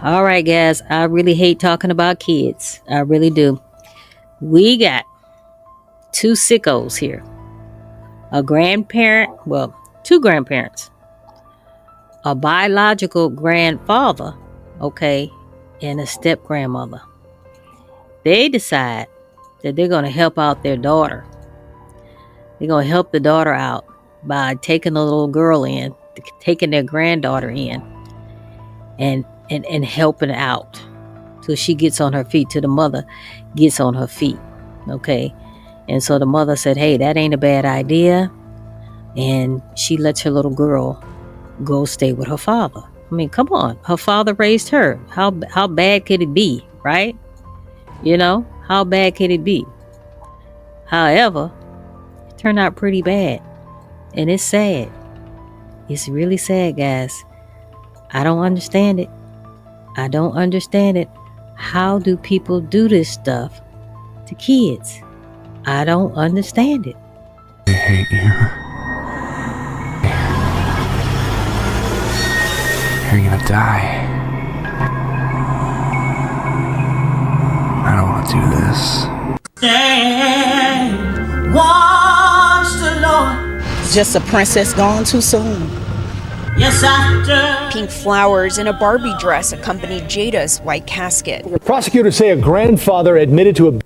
All right, guys. I really hate talking about kids. I really do. We got two sickos here. A grandparent, well, two grandparents. A biological grandfather, okay, and a step grandmother. They decide that they're going to help out their daughter. They're going to help the daughter out by taking the little girl in, taking their granddaughter in, and helping out till she gets on her feet, till the mother gets on her feet, okay? And so the mother said, hey, that ain't a bad idea. And she lets her little girl go stay with her father. I mean, come on. Her father raised her. How bad could it be, right? How bad could it be? However, it turned out pretty bad. And it's sad. It's really sad, guys. I don't understand it. How do people do this stuff to kids? I don't understand it. I hate you. You're gonna die. I don't want to do this. Watch the Lord. Just a princess gone too soon. Yes, after. Pink flowers and a Barbie dress accompanied Jada's white casket. Prosecutors say a grandfather admitted to a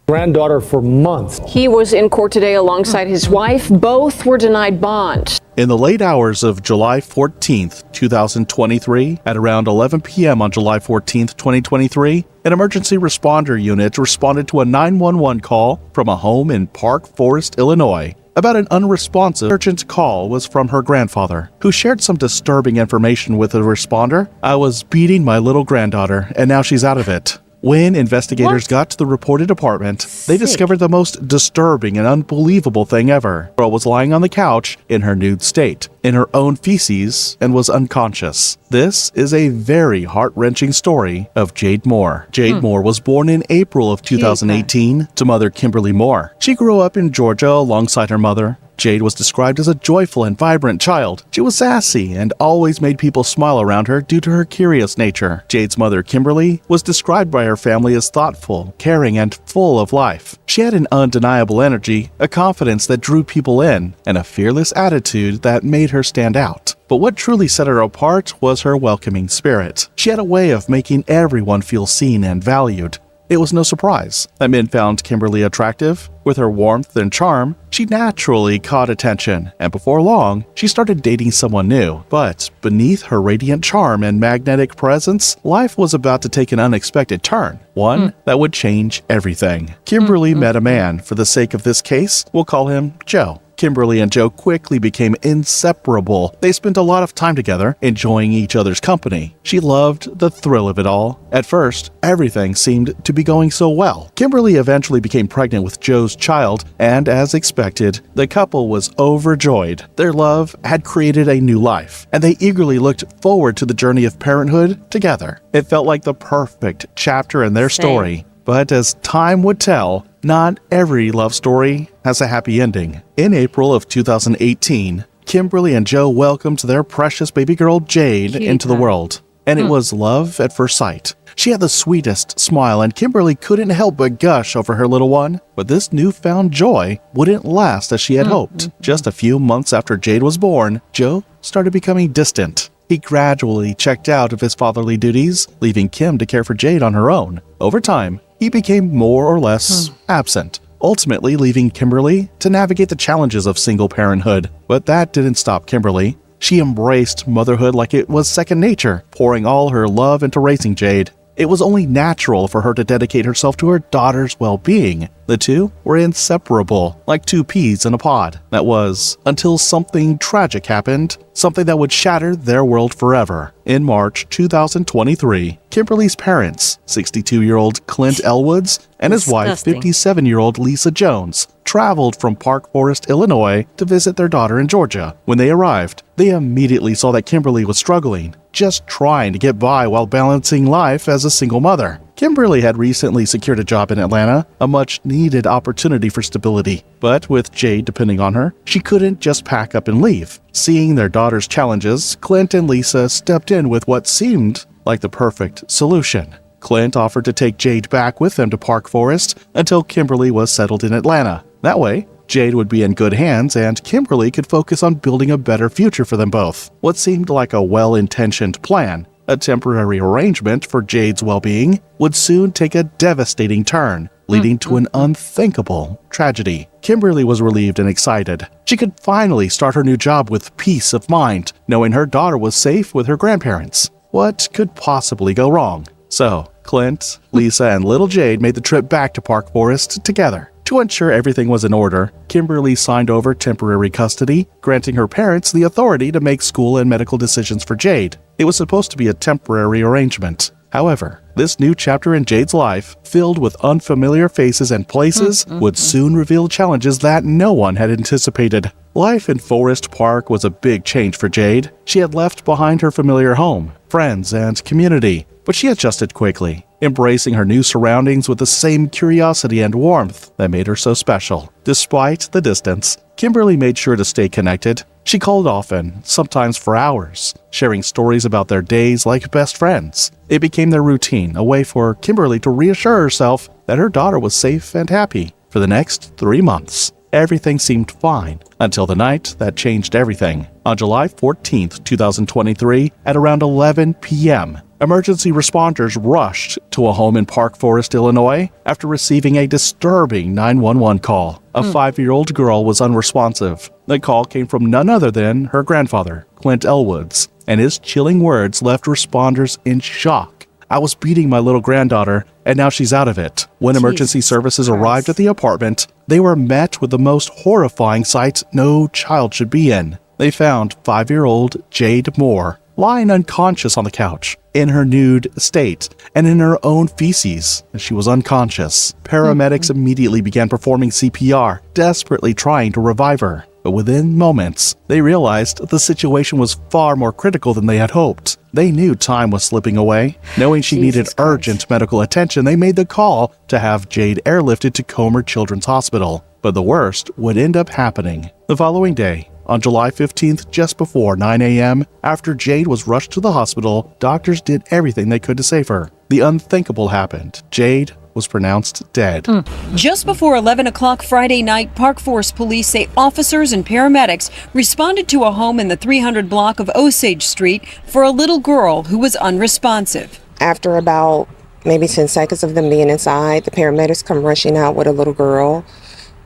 granddaughter for months. He was in court today alongside his wife. Both were denied bond. In the late hours of July 14th, 2023, at around 11 p.m. on July 14th, 2023, an emergency responder unit responded to a 911 call from a home in Park Forest, Illinois. About an unresponsive urgent call was from her grandfather, who shared some disturbing information with the responder. I was beating my little granddaughter, and now she's out of it. When investigators got to the reported apartment, they discovered the most disturbing and unbelievable thing ever. The girl was lying on the couch in her nude state, in her own feces, and was unconscious. This is a very heart-wrenching story of Jade Moore. Jade Moore was born in April of 2018 to mother Kimberly Moore. She grew up in Georgia alongside her mother. Jade was described as a joyful and vibrant child. She was sassy and always made people smile around her due to her curious nature. Jade's mother, Kimberly, was described by her family as thoughtful, caring, and full of life. She had an undeniable energy, a confidence that drew people in, and a fearless attitude that made her stand out. But what truly set her apart was her welcoming spirit. She had a way of making everyone feel seen and valued. It was no surprise that men found Kimberly attractive. With her warmth and charm, she naturally caught attention, and before long, she started dating someone new. But beneath her radiant charm and magnetic presence, life was about to take an unexpected turn, one that would change everything. Kimberly met a man. For the sake of this case, we'll call him Joe. Kimberly and Joe quickly became inseparable. They spent a lot of time together, enjoying each other's company. She loved the thrill of it all. At first, everything seemed to be going so well. Kimberly eventually became pregnant with Joe's child, and as expected, the couple was overjoyed. Their love had created a new life, and they eagerly looked forward to the journey of parenthood together. It felt like the perfect chapter in their story. But as time would tell, not every love story has a happy ending. In April of 2018, Kimberly and Joe welcomed their precious baby girl Jade into the world. And it was love at first sight. She had the sweetest smile, and Kimberly couldn't help but gush over her little one. But this newfound joy wouldn't last as she had hoped. Just a few months after Jade was born, Joe started becoming distant. He gradually checked out of his fatherly duties, leaving Kim to care for Jade on her own. Over time, he became more or less absent, ultimately leaving Kimberly to navigate the challenges of single parenthood. But that didn't stop Kimberly. She embraced motherhood like it was second nature, pouring all her love into raising Jade. It was only natural for her to dedicate herself to her daughter's well-being. The two were inseparable, like two peas in a pod. That was, until something tragic happened, something that would shatter their world forever. In March 2023, Kimberly's parents, 62-year-old Clint Elwoods and his wife, 57-year-old Lisa Jones, traveled from Park Forest, Illinois to visit their daughter in Georgia. When they arrived, they immediately saw that Kimberly was struggling, just trying to get by while balancing life as a single mother. Kimberly had recently secured a job in Atlanta, a much-needed opportunity for stability. But with Jade depending on her, she couldn't just pack up and leave. Seeing their daughter's challenges, Clint and Lisa stepped in with what seemed like the perfect solution. Clint offered to take Jade back with them to Park Forest until Kimberly was settled in Atlanta. That way, Jade would be in good hands and Kimberly could focus on building a better future for them both. What seemed like a well-intentioned plan, a temporary arrangement for Jade's well-being, would soon take a devastating turn, leading to an unthinkable tragedy. Kimberly was relieved and excited. She could finally start her new job with peace of mind, knowing her daughter was safe with her grandparents. What could possibly go wrong? So, Clint, Lisa, and little Jade made the trip back to Park Forest together. To ensure everything was in order, Kimberly signed over temporary custody, granting her parents the authority to make school and medical decisions for Jade. It was supposed to be a temporary arrangement. However, this new chapter in Jade's life, filled with unfamiliar faces and places, would soon reveal challenges that no one had anticipated. Life in Forest Park was a big change for Jade. She had left behind her familiar home, friends, and community, but she adjusted quickly, embracing her new surroundings with the same curiosity and warmth that made her so special. Despite the distance, Kimberly made sure to stay connected. She called often, sometimes for hours, sharing stories about their days like best friends. It became their routine, a way for Kimberly to reassure herself that her daughter was safe and happy. For the next 3 months, everything seemed fine until the night that changed everything. On July 14th, 2023, at around 11 p.m., emergency responders rushed to a home in Park Forest, Illinois, after receiving a disturbing 911 call. A 5-year-old girl was unresponsive. The call came from none other than her grandfather, Clint Elwoods, and his chilling words left responders in shock. "I was beating my little granddaughter, and now she's out of it." When emergency services arrived at the apartment, they were met with the most horrifying sight no child should be in. They found 5-year-old Jade Moore lying unconscious on the couch, in her nude state, and in her own feces. She was unconscious. Paramedics immediately began performing CPR, desperately trying to revive her. But within moments, they realized the situation was far more critical than they had hoped. They knew time was slipping away. Knowing she needed urgent medical attention, they made the call to have Jade airlifted to Comer Children's Hospital. But the worst would end up happening. The following day, on July 15th, just before 9 a.m., after Jade was rushed to the hospital, doctors did everything they could to save her. The unthinkable happened. Jade was pronounced dead. Just before 11 o'clock Friday night, Park Forest police say officers and paramedics responded to a home in the 300 block of Osage Street for a little girl who was unresponsive. After about maybe 10 seconds of them being inside, the paramedics come rushing out with a little girl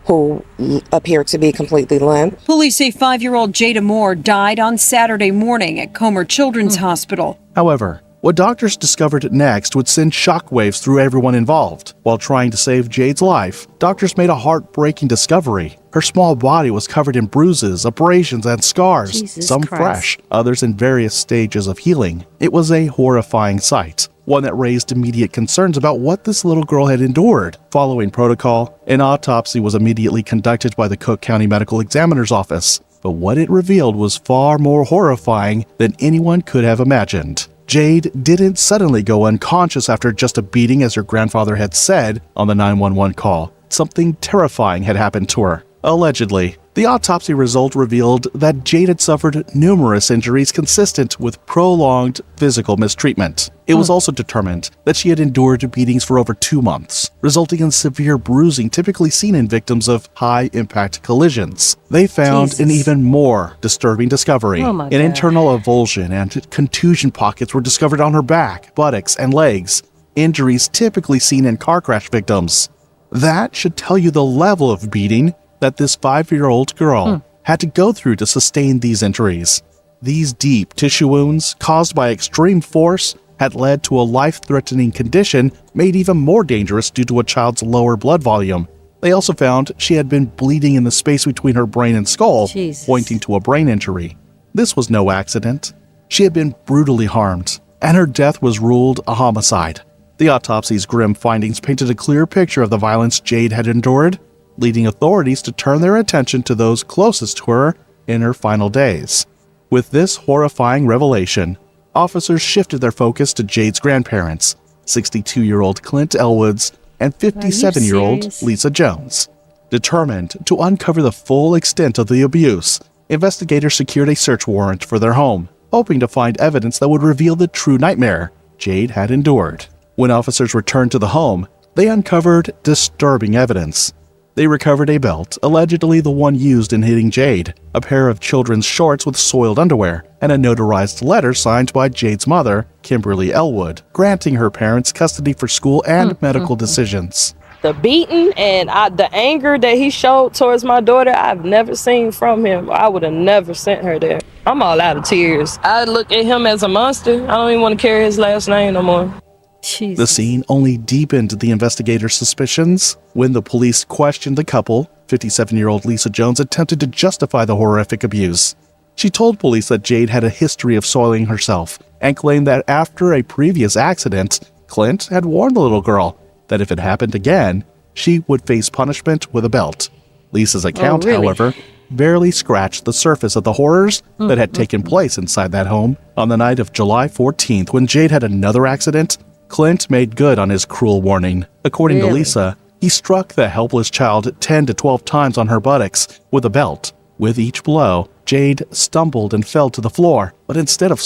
who appeared to be completely limp. Police say 5-year-old Jada Moore died on Saturday morning at Comer Children's Hospital. However, what doctors discovered next would send shockwaves through everyone involved. While trying to save Jade's life, doctors made a heartbreaking discovery. Her small body was covered in bruises, abrasions, and scars, some fresh, others in various stages of healing. It was a horrifying sight, one that raised immediate concerns about what this little girl had endured. Following protocol, an autopsy was immediately conducted by the Cook County Medical Examiner's Office, but what it revealed was far more horrifying than anyone could have imagined. Jade didn't suddenly go unconscious after just a beating, as her grandfather had said on the 911 call. Something terrifying had happened to her. Allegedly, the autopsy result revealed that Jade had suffered numerous injuries consistent with prolonged physical mistreatment. It was also determined that she had endured beatings for over 2 months, resulting in severe bruising typically seen in victims of high-impact collisions. They found an even more disturbing discovery. An internal avulsion and contusion pockets were discovered on her back, buttocks, and legs, injuries typically seen in car crash victims. That should tell you the level of beating that this 5-year-old girl had to go through to sustain these injuries. These deep tissue wounds, caused by extreme force, had led to a life-threatening condition made even more dangerous due to a child's lower blood volume. They also found she had been bleeding in the space between her brain and skull, pointing to a brain injury. This was no accident. She had been brutally harmed, and her death was ruled a homicide. The autopsy's grim findings painted a clear picture of the violence Jade had endured, leading authorities to turn their attention to those closest to her in her final days. With this horrifying revelation, officers shifted their focus to Jade's grandparents, 62-year-old Clint Elwoods and 57-year-old Lisa Jones. Determined to uncover the full extent of the abuse, investigators secured a search warrant for their home, hoping to find evidence that would reveal the true nightmare Jade had endured. When officers returned to the home, they uncovered disturbing evidence. They recovered a belt, allegedly the one used in hitting Jade, a pair of children's shorts with soiled underwear, and a notarized letter signed by Jade's mother, Kimberly Elwood, granting her parents custody for school and medical decisions. The beating and the anger that he showed towards my daughter, I've never seen from him. I would have never sent her there. I'm all out of tears. I look at him as a monster. I don't even want to carry his last name no more. Jesus. The scene only deepened the investigators' suspicions. When the police questioned the couple, 57-year-old Lisa Jones attempted to justify the horrific abuse. She told police that Jade had a history of soiling herself and claimed that after a previous accident, Clint had warned the little girl that if it happened again, she would face punishment with a belt. Lisa's account, however, barely scratched the surface of the horrors that had taken place inside that home. On the night of July 14th, when Jade had another accident, Clint made good on his cruel warning. According to Lisa, he struck the helpless child 10 to 12 times on her buttocks with a belt. With each blow, Jade stumbled and fell to the floor, but instead of...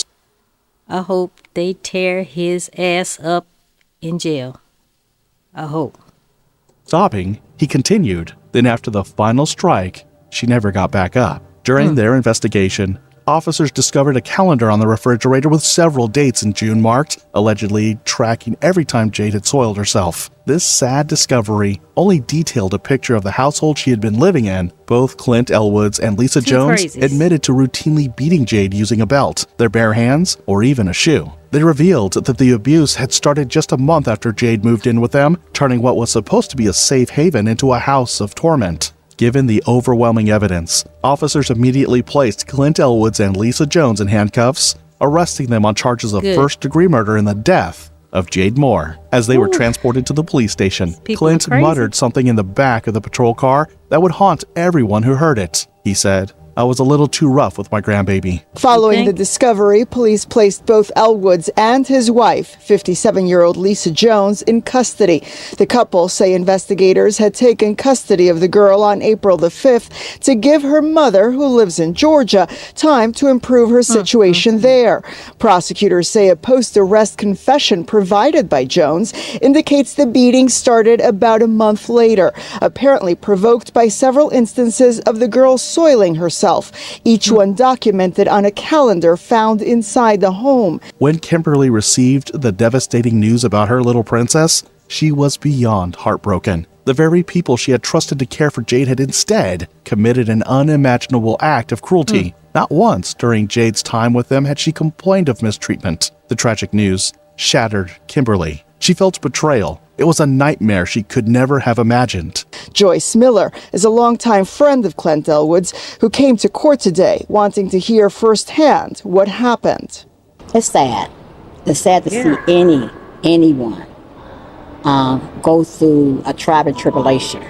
I hope they tear his ass up in jail. I hope. Stopping, he continued. Then after the final strike, she never got back up. During their investigation, officers discovered a calendar on the refrigerator with several dates in June marked, allegedly tracking every time Jade had soiled herself. This sad discovery only detailed a picture of the household she had been living in. Both Clint Elwoods and Lisa Jones admitted to routinely beating Jade using a belt, their bare hands, or even a shoe. They revealed that the abuse had started just a month after Jade moved in with them, turning what was supposed to be a safe haven into a house of torment. Given the overwhelming evidence, officers immediately placed Clint Elwoods and Lisa Jones in handcuffs, arresting them on charges of first-degree murder in the death of Jade Moore. As they were transported to the police station, Clint muttered something in the back of the patrol car that would haunt everyone who heard it. He said, "I was a little too rough with my grandbaby." Following the discovery, police placed both Elwoods and his wife, 57-year-old Lisa Jones, in custody. The couple say investigators had taken custody of the girl on April the 5th to give her mother, who lives in Georgia, time to improve her situation there. Prosecutors say a post-arrest confession provided by Jones indicates the beating started about a month later, apparently provoked by several instances of the girl soiling herself, each one documented on a calendar found inside the home. When Kimberly received the devastating news about her little princess, she was beyond heartbroken. The very people she had trusted to care for Jade had instead committed an unimaginable act of cruelty. Not once during Jade's time with them had she complained of mistreatment. The tragic news shattered Kimberly. She felt betrayal. It was a nightmare she could never have imagined. Joyce Miller is a longtime friend of Clint Elwoods who came to court today wanting to hear firsthand what happened. It's sad. It's sad to see anyone go through a trial and tribulation,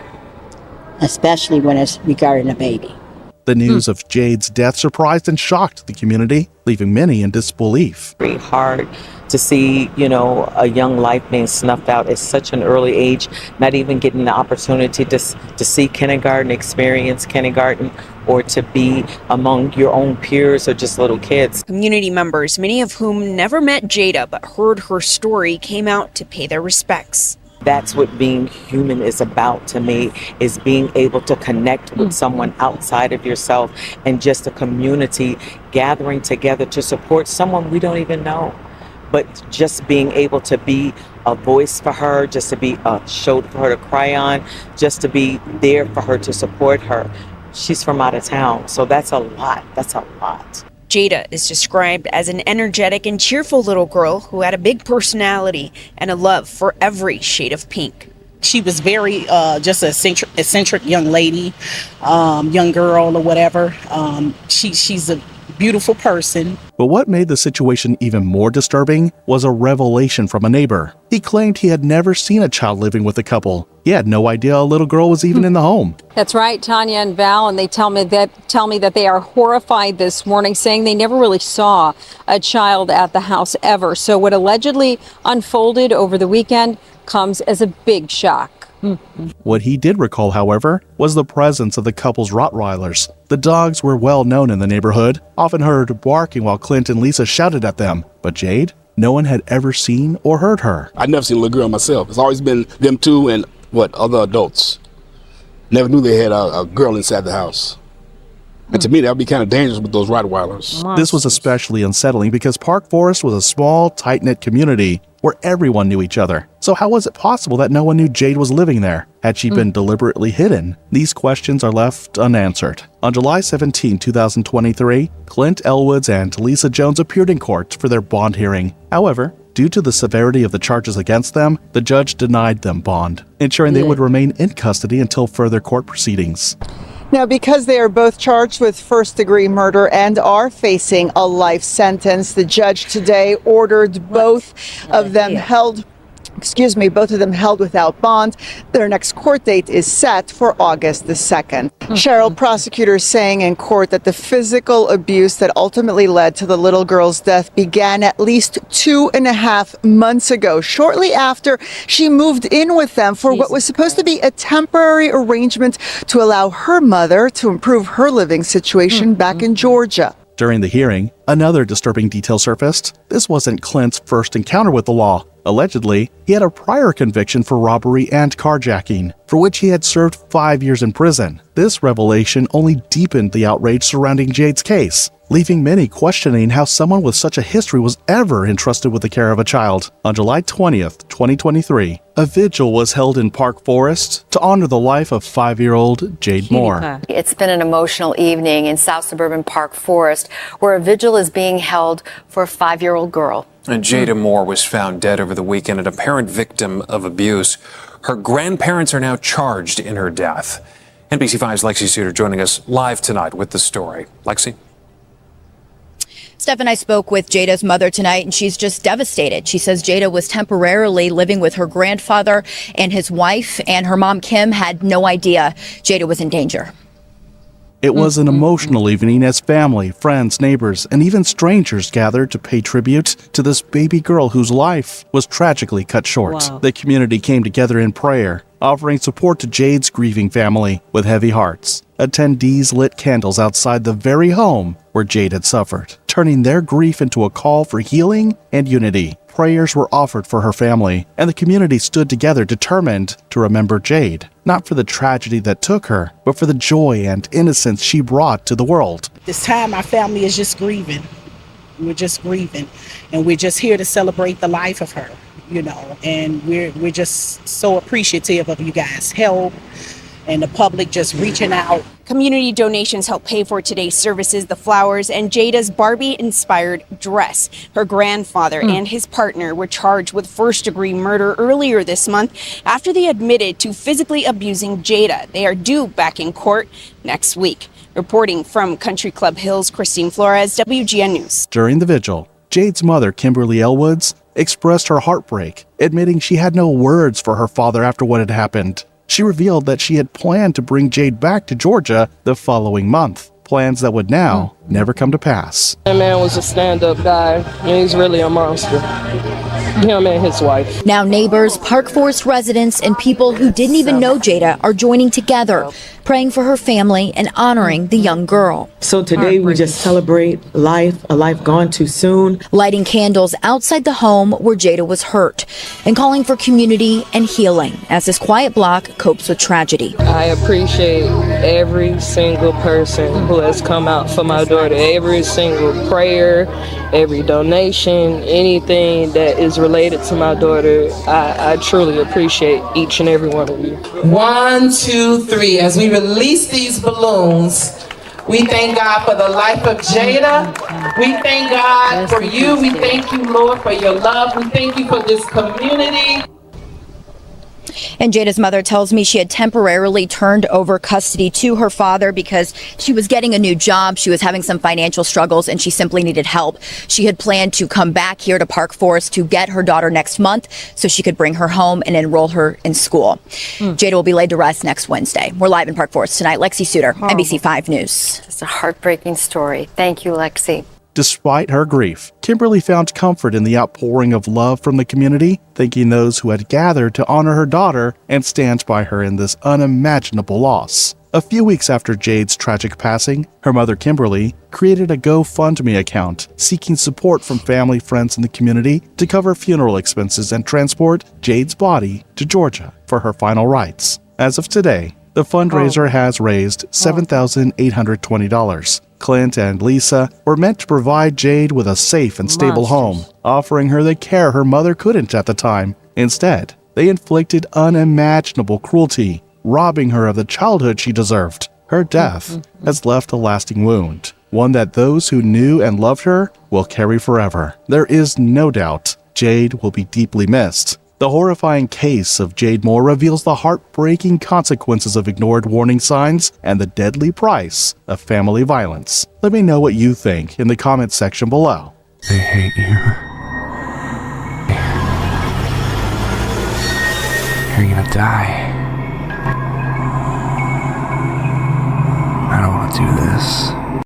especially when it's regarding a baby. The news of Jade's death surprised and shocked the community, leaving many in disbelief. Very hard to see, a young life being snuffed out at such an early age, not even getting the opportunity to see kindergarten, experience kindergarten, or to be among your own peers or just little kids. Community members, many of whom never met Jada but heard her story, came out to pay their respects. That's what being human is about to me, is being able to connect with someone outside of yourself and just a community gathering together to support someone we don't even know. But just being able to be a voice for her, just to be a shoulder for her to cry on, just to be there for her, to support her. She's from out of town, so that's a lot. That's a lot. Jada is described as an energetic and cheerful little girl who had a big personality and a love for every shade of pink. She was very just an eccentric young lady, young girl or whatever. She's a beautiful person. But what made the situation even more disturbing was a revelation from a neighbor. He claimed he had never seen a child living with the couple. He had no idea a little girl was even in the home. That's right, Tanya and Val, and they tell me that they are horrified this morning, saying they never really saw a child at the house ever. So what allegedly unfolded over the weekend comes as a big shock. What he did recall, however, was the presence of the couple's Rottweilers. The dogs were well known in the neighborhood, often heard barking while Clint and Lisa shouted at them. But Jade no one had ever seen or heard her. I'd never seen a little girl myself. It's always been them two and other adults. Never knew they had a girl inside the house. And to me, that would be kind of dangerous with those Rottweilers. This was especially unsettling because Park Forest was a small, tight-knit community where everyone knew each other. So how was it possible that no one knew Jade was living there? Had she been deliberately hidden? These questions are left unanswered. On July 17, 2023, Clint Elwoods and Lisa Jones appeared in court for their bond hearing. However, due to the severity of the charges against them, the judge denied them bond, ensuring they would remain in custody until further court proceedings. Now, because they are both charged with first-degree murder and are facing a life sentence, the judge today ordered both of them held without bond. Their next court date is set for August the 2nd. Cheryl, prosecutors saying in court that the physical abuse that ultimately led to the little girl's death began at least 2.5 months ago, shortly after she moved in with them for what was supposed to be a temporary arrangement to allow her mother to improve her living situation back in Georgia. During the hearing, another disturbing detail surfaced. This wasn't Clint's first encounter with the law. Allegedly, he had a prior conviction for robbery and carjacking, for which he had served 5 years in prison. This revelation only deepened the outrage surrounding Jade's case, leaving many questioning how someone with such a history was ever entrusted with the care of a child. On July 20th, 2023, a vigil was held in Park Forest to honor the life of 5-year-old Jade Moore. It's been an emotional evening in South Suburban Park Forest, where a vigil is being held for a 5-year-old girl. And Jada Moore was found dead over the weekend, an apparent victim of abuse. Her grandparents are now charged in her death. NBC5's Lexi Suter joining us live tonight with the story. Lexi? Steph and I spoke with Jada's mother tonight, and she's just devastated. She says Jada was temporarily living with her grandfather and his wife, and her mom, Kim, had no idea Jada was in danger. It was an emotional evening as family, friends, neighbors, and even strangers gathered to pay tribute to this baby girl whose life was tragically cut short. The community came together in prayer, offering support to Jade's grieving family with heavy hearts. Attendees lit candles outside the very home where Jade had suffered, turning their grief into a call for healing and unity. Prayers were offered for her family, and the community stood together determined to remember Jade, not for the tragedy that took her, but for the joy and innocence she brought to the world. This time, our family is just grieving. We're just grieving, and we're just here to celebrate the life of her, and we're just so appreciative of you guys' help and the public just reaching out. Community donations help pay for today's services, the flowers, and Jada's Barbie-inspired dress. Her grandfather and his partner were charged with first-degree murder earlier this month after they admitted to physically abusing Jada. They are due back in court next week. Reporting from Country Club Hills, Christine Flores, WGN News. During the vigil, Jade's mother, Kimberly Elwoods, expressed her heartbreak, admitting she had no words for her father after what had happened. She revealed that she had planned to bring Jade back to Georgia the following month, plans that would now never come to pass. That man was a stand-up guy, and he's really a monster. Him and his wife. Now neighbors, Park Forest residents, and people who didn't even know Jada are joining together, praying for her family and honoring the young girl. So today we just celebrate life, a life gone too soon. Lighting candles outside the home where Jada was hurt and calling for community and healing as this quiet block copes with tragedy. I appreciate every single person who has come out for my daughter, every single prayer, every donation, anything that is related to my daughter. I truly appreciate each and every one of you. 1, 2, 3. As we release these balloons, we thank God for the life of Jada. We thank God for you. We thank you, Lord, for your love. We thank you for this community. And Jada's mother tells me she had temporarily turned over custody to her father because she was getting a new job. She was having some financial struggles and she simply needed help. She had planned to come back here to Park Forest to get her daughter next month so she could bring her home and enroll her in school. Jada will be laid to rest next Wednesday. We're live in Park Forest tonight. Lexi Suter, NBC5 News. It's a heartbreaking story. Thank you, Lexi. Despite her grief, Kimberly found comfort in the outpouring of love from the community, thanking those who had gathered to honor her daughter and stand by her in this unimaginable loss. A few weeks after Jade's tragic passing, her mother Kimberly created a GoFundMe account seeking support from family, friends in the community to cover funeral expenses and transport Jade's body to Georgia for her final rites. As of today, the fundraiser has raised $7,820. Clint and Lisa were meant to provide Jade with a safe and stable home, offering her the care her mother couldn't at the time. Instead, they inflicted unimaginable cruelty, robbing her of the childhood she deserved. Her death has left a lasting wound, one that those who knew and loved her will carry forever. There is no doubt Jade will be deeply missed. The horrifying case of Jade Moore reveals the heartbreaking consequences of ignored warning signs and the deadly price of family violence. Let me know what you think in the comments section below. They hate you. You're gonna die. I don't want to do this.